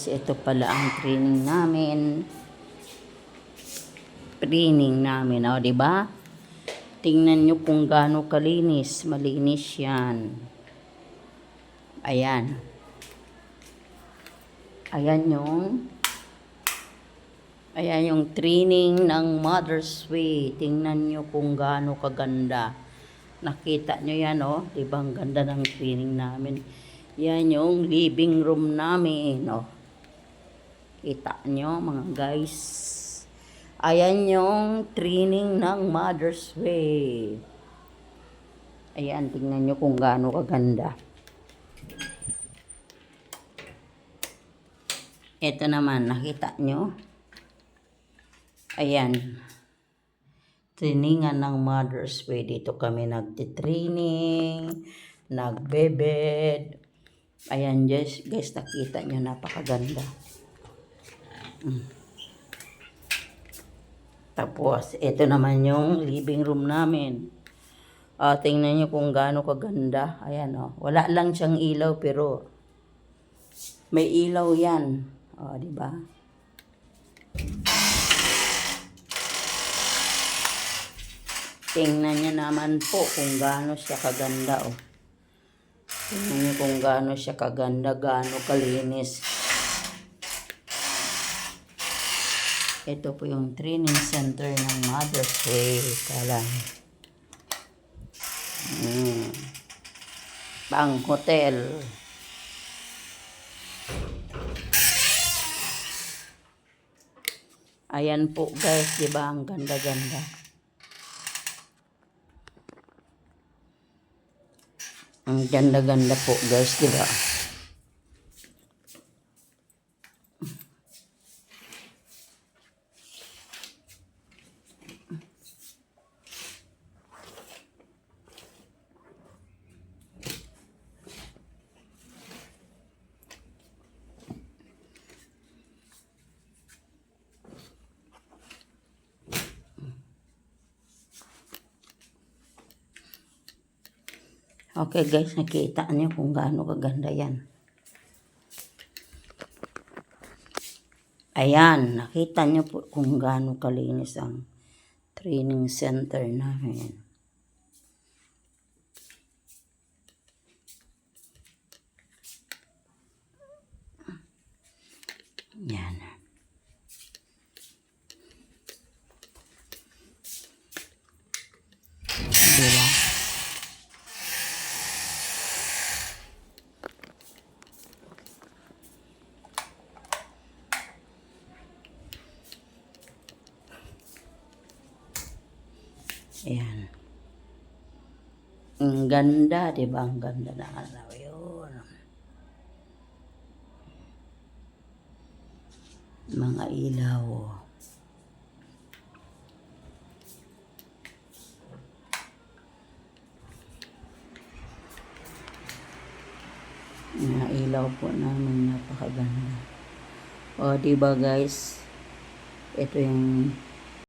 guys, ito pala ang training namin. O, di ba? Tingnan nyo kung gaano kalinis. Malinis yan. Ayan. Ayan yung training ng Mother's Way. Tingnan nyo kung gaano kaganda. Nakita nyo yan, oh. Diba ang ganda ng training namin. Yan yung living room namin, oh. Kita nyo, mga guys. Ayan yung training ng Mother's Way. Ayan, tingnan nyo kung gaano kaganda. Ito naman, nakita nyo? Ayan. Trainingan ng Mother's Way. Dito kami nagtitraining, nagbebed. Ayan, guys, nakita nyo, napakaganda. Tapos, ito naman yung living room namin. Tingnan nyo kung gaano kaganda. Ayan, wala lang siyang ilaw, pero may ilaw yan. Diba? Tingnan nyo naman po kung gaano siya kaganda, oh. Tingnan nyo kung gaano siya kaganda, gaano kalinis. Ito po yung training center ng Mother's Way. Kalang. Pang hotel. Ayan po guys, diba ang ganda-ganda. Ang ganda-ganda po guys, diba? Okay guys, nakita niyo kung gaano kaganda yan. Ayan, nakita niyo po kung gaano kalinis ang training center namin. Yan. Diba? Ayan. Ang ganda, diba? Ang ganda na araw yun. Mga ilaw. Mga ilaw po namin, napakaganda. O, diba guys? Ito yung